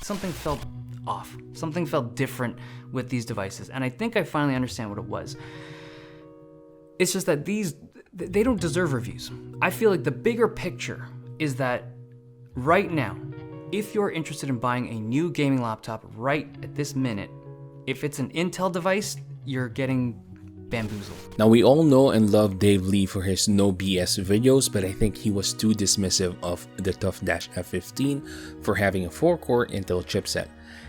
something felt off. Something felt different with these devices, and I think I finally understand what it was. It's just that they don't deserve reviews. I feel like the bigger picture is that right now, if you're interested in buying a new gaming laptop right at this minute, if it's an Intel device, you're getting bamboozled. Now, we all know and love Dave Lee for his no BS videos, but I think he was too dismissive of the TUF Dash F15 for having a 4-core Intel chipset.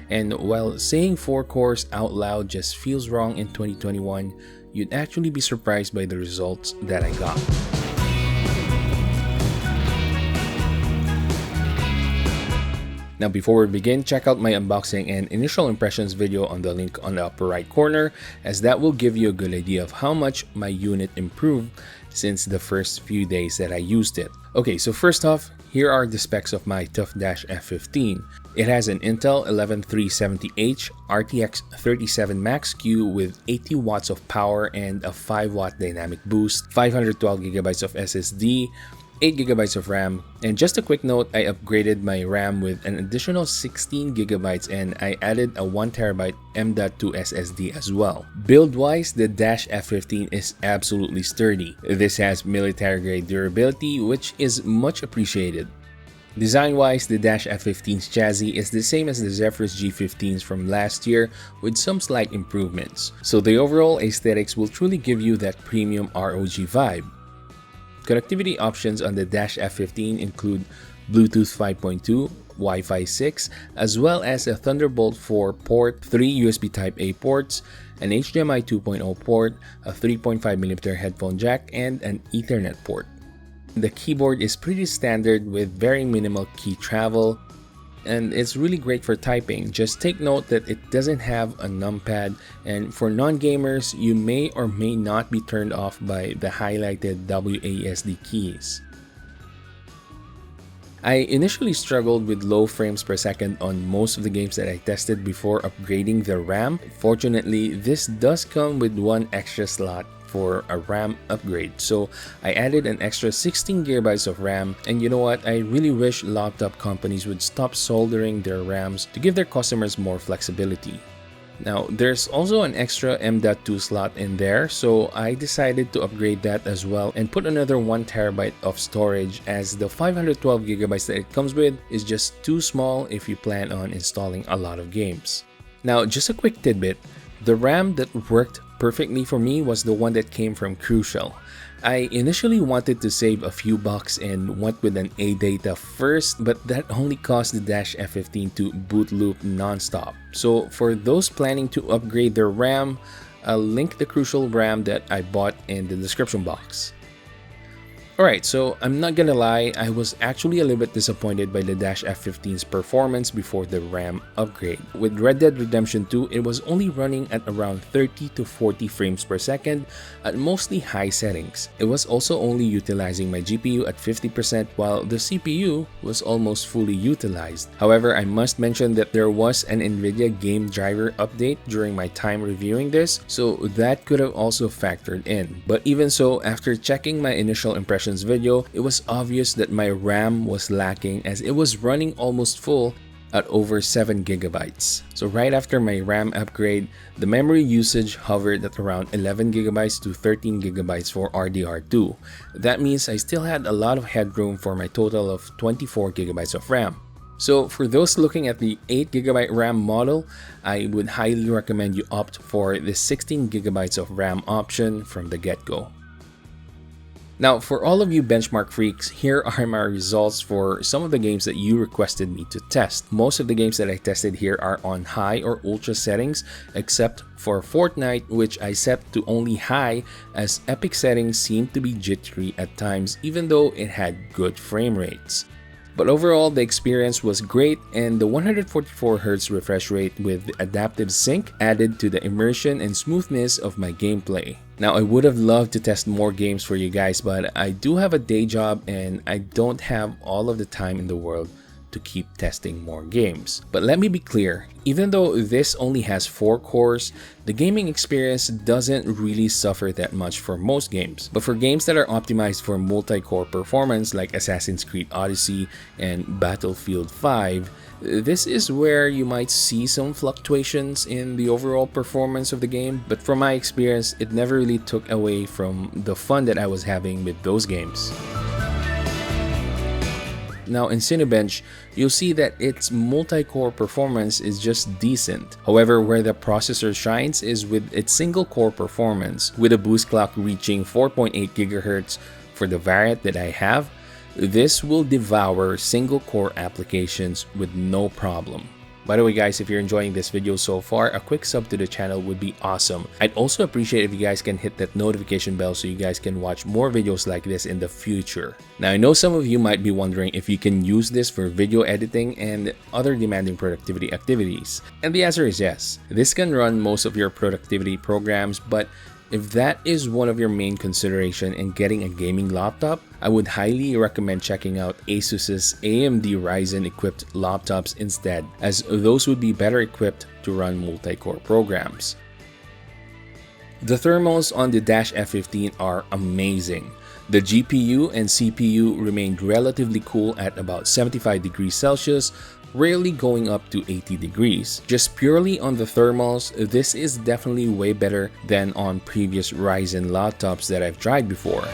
And while saying 4 cores out loud just feels wrong in 2021, you'd actually be surprised by the results that I got. Now, before we begin, check out my unboxing and initial impressions video on the link on the upper right corner, as that will give you a good idea of how much my unit improved since the first few days that I used it. Okay, so first off, here are the specs of my TUF Dash F15. It has an Intel 11370H RTX 37 Max Q with 80 watts of power and a 5-watt dynamic boost, 512GB of SSD, 8GB of RAM, and just a quick note, I upgraded my RAM with an additional 16GB and I added a 1TB M.2 SSD as well. Build-wise, the Dash F15 is absolutely sturdy. This has military-grade durability, which is much appreciated. Design-wise, the Dash F15's chassis is the same as the Zephyrus G15s from last year with some slight improvements. So the overall aesthetics will truly give you that premium ROG vibe. Connectivity options on the Dash F15 include Bluetooth 5.2, Wi-Fi 6, as well as a Thunderbolt 4 port, 3 USB Type-A ports, an HDMI 2.0 port, a 3.5mm headphone jack, and an Ethernet port. The keyboard is pretty standard with very minimal key travel, and it's really great for typing. Just take note that it doesn't have a numpad, and for non-gamers, you may or may not be turned off by the highlighted WASD keys. I initially struggled with low frames per second on most of the games that I tested before upgrading the RAM. Fortunately, this does come with one extra slot for a RAM upgrade, so I added an extra 16GB of RAM, and you know what, I really wish laptop companies would stop soldering their RAMs to give their customers more flexibility. Now, there's also an extra M.2 slot in there, so I decided to upgrade that as well and put another 1TB of storage, as the 512GB that it comes with is just too small if you plan on installing a lot of games. Now, just a quick tidbit, the RAM that worked perfectly for me was the one that came from Crucial. I initially wanted to save a few bucks and went with an ADATA first, but that only caused the Dash F15 to boot loop non-stop. So for those planning to upgrade their RAM, I'll link the Crucial RAM that I bought in the description box. Alright, so I'm not gonna lie, I was actually a little bit disappointed by the Dash F15's performance before the RAM upgrade. With Red Dead Redemption 2, it was only running at around 30 to 40 frames per second at mostly high settings. It was also only utilizing my GPU at 50% while the CPU was almost fully utilized. However, I must mention that there was an Nvidia game driver update during my time reviewing this, so that could have also factored in. But even so, after checking my initial impressions video, it was obvious that my RAM was lacking as it was running almost full at over 7GB. So right after my RAM upgrade, the memory usage hovered at around 11GB to 13GB for RDR2. That means I still had a lot of headroom for my total of 24GB of RAM. So for those looking at the 8GB RAM model, I would highly recommend you opt for the 16GB of RAM option from the get-go. Now, for all of you benchmark freaks, here are my results for some of the games that you requested me to test. Most of the games that I tested here are on high or ultra settings, except for Fortnite, which I set to only high, as Epic settings seemed to be jittery at times even though it had good frame rates. But overall, the experience was great, and the 144Hz refresh rate with adaptive sync added to the immersion and smoothness of my gameplay. Now, I would have loved to test more games for you guys, but I do have a day job and I don't have all of the time in the world to keep testing more games. But let me be clear, even though this only has 4 cores, the gaming experience doesn't really suffer that much for most games. But for games that are optimized for multi-core performance like Assassin's Creed Odyssey and Battlefield 5, this is where you might see some fluctuations in the overall performance of the game, but from my experience, it never really took away from the fun that I was having with those games. Now in Cinebench, you'll see that its multi-core performance is just decent. However, where the processor shines is with its single-core performance, with a boost clock reaching 4.8 GHz for the variant that I have. This will devour single-core applications with no problem. By the way guys, if you're enjoying this video so far, a quick sub to the channel would be awesome. I'd also appreciate if you guys can hit that notification bell so you guys can watch more videos like this in the future. Now I know some of you might be wondering if you can use this for video editing and other demanding productivity activities. And the answer is yes. This can run most of your productivity programs, but if that is one of your main consideration in getting a gaming laptop, I would highly recommend checking out ASUS's AMD Ryzen equipped laptops instead, as those would be better equipped to run multi-core programs. The thermals on the Dash F15 are amazing. The GPU and CPU remained relatively cool at about 75 degrees Celsius, rarely going up to 80 degrees. Just purely on the thermals, this is definitely way better than on previous Ryzen laptops that I've tried before.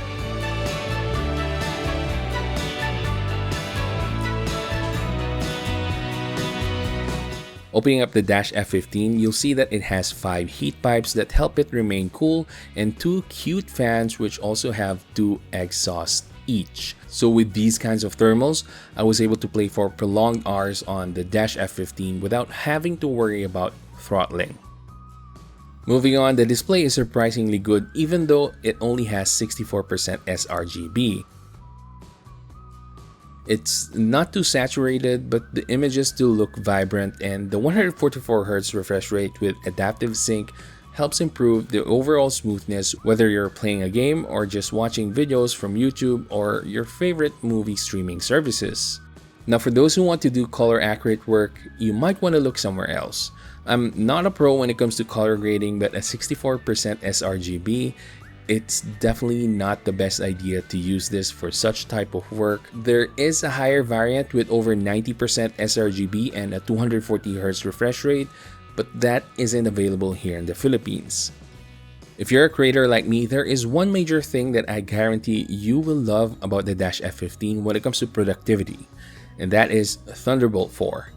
Opening up the Dash F15, you'll see that it has 5 heat pipes that help it remain cool and 2 cute fans which also have 2 exhausts each. So with these kinds of thermals, I was able to play for prolonged hours on the Dash F15 without having to worry about throttling. Moving on, the display is surprisingly good even though it only has 64% sRGB. It's not too saturated, but the images still look vibrant, and the 144Hz refresh rate with adaptive sync helps improve the overall smoothness whether you're playing a game or just watching videos from YouTube or your favorite movie streaming services. Now for those who want to do color accurate work, you might want to look somewhere else. I'm not a pro when it comes to color grading, but at 64% sRGB, it's definitely not the best idea to use this for such type of work. There is a higher variant with over 90% sRGB and a 240Hz refresh rate, but that isn't available here in the Philippines. If you're a creator like me, there is one major thing that I guarantee you will love about the Dash F15 when it comes to productivity, and that is Thunderbolt 4.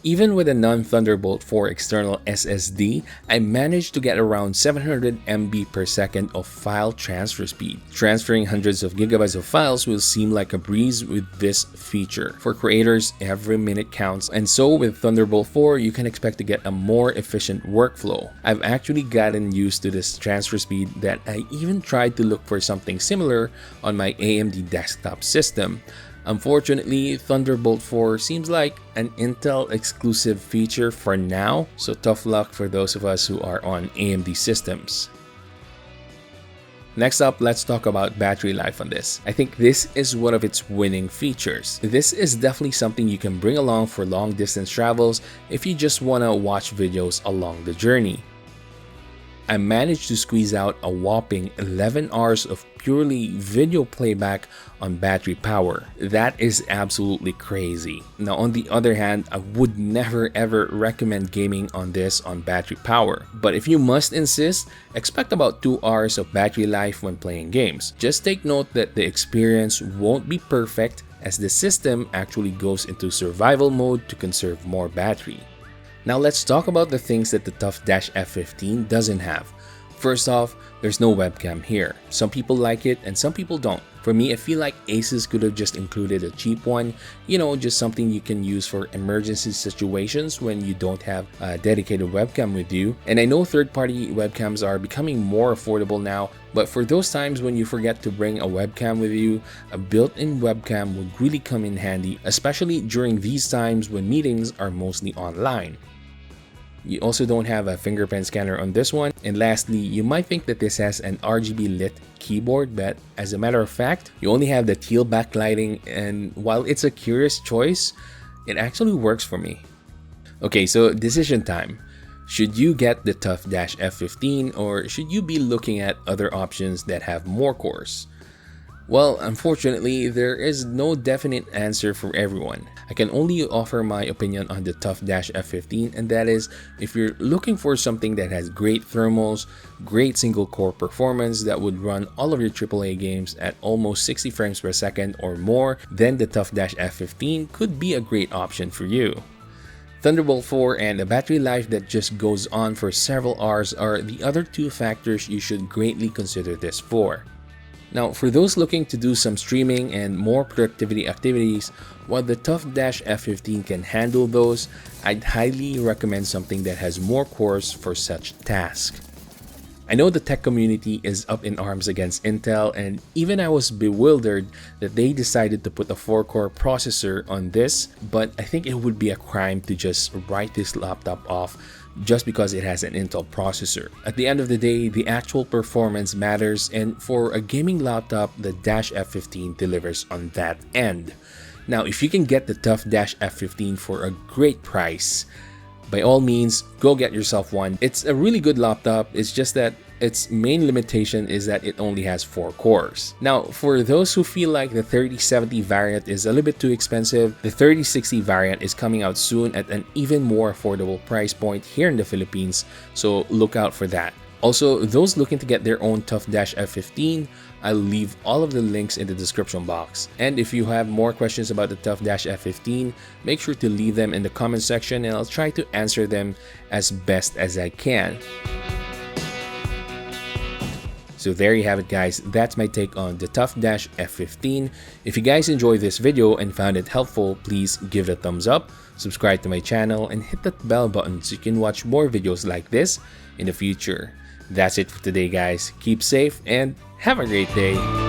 Even with a non-Thunderbolt 4 external SSD, I managed to get around 700 MB per second of file transfer speed. Transferring hundreds of gigabytes of files will seem like a breeze with this feature. For creators, every minute counts, and so with Thunderbolt 4, you can expect to get a more efficient workflow. I've actually gotten used to this transfer speed that I even tried to look for something similar on my AMD desktop system. Unfortunately, Thunderbolt 4 seems like an Intel exclusive feature for now, so tough luck for those of us who are on AMD systems. Next up, let's talk about battery life on this. I think this is one of its winning features. This is definitely something you can bring along for long distance travels if you just want to watch videos along the journey. I managed to squeeze out a whopping 11 hours of purely video playback on battery power. That is absolutely crazy. Now on the other hand, I would never ever recommend gaming on this on battery power. But if you must insist, expect about 2 hours of battery life when playing games. Just take note that the experience won't be perfect as the system actually goes into survival mode to conserve more battery. Now let's talk about the things that the TUF Dash F15 doesn't have. First off, there's no webcam here. Some people like it and some people don't. For me, I feel like ASUS could have just included a cheap one, just something you can use for emergency situations when you don't have a dedicated webcam with you. And I know third-party webcams are becoming more affordable now, but for those times when you forget to bring a webcam with you, a built-in webcam would really come in handy, especially during these times when meetings are mostly online. You also don't have a fingerprint scanner on this one. And lastly, you might think that this has an RGB lit keyboard, but as a matter of fact, you only have the teal backlighting, and while it's a curious choice, it actually works for me. Okay, so decision time. Should you get the TUF Dash F15 or should you be looking at other options that have more cores? Well, unfortunately, there is no definite answer for everyone. I can only offer my opinion on the TUF Dash F15, and that is, if you're looking for something that has great thermals, great single core performance that would run all of your AAA games at almost 60 frames per second or more, then the TUF Dash F15 could be a great option for you. Thunderbolt 4 and a battery life that just goes on for several hours are the other two factors you should greatly consider this for. Now, for those looking to do some streaming and more productivity activities, while the TUF Dash F15 can handle those, I'd highly recommend something that has more cores for such tasks. I know the tech community is up in arms against Intel, and even I was bewildered that they decided to put a 4-core processor on this, but I think it would be a crime to just write this laptop off just because it has an Intel processor. At the end of the day, the actual performance matters, and for a gaming laptop, the Dash F15 delivers on that end. Now, if you can get the TUF Dash F15 for a great price, by all means, go get yourself one. It's a really good laptop, it's just that its main limitation is that it only has 4 cores. Now, for those who feel like the 3070 variant is a little bit too expensive, the 3060 variant is coming out soon at an even more affordable price point here in the Philippines, so look out for that. Also, those looking to get their own TUF Dash F15, I'll leave all of the links in the description box. And if you have more questions about the TUF Dash F15, make sure to leave them in the comment section and I'll try to answer them as best as I can. So there you have it, guys. That's my take on the TUF Dash F15. If you guys enjoyed this video and found it helpful, please give it a thumbs up, subscribe to my channel, and hit that bell button so you can watch more videos like this in the future. That's it for today, guys. Keep safe and have a great day.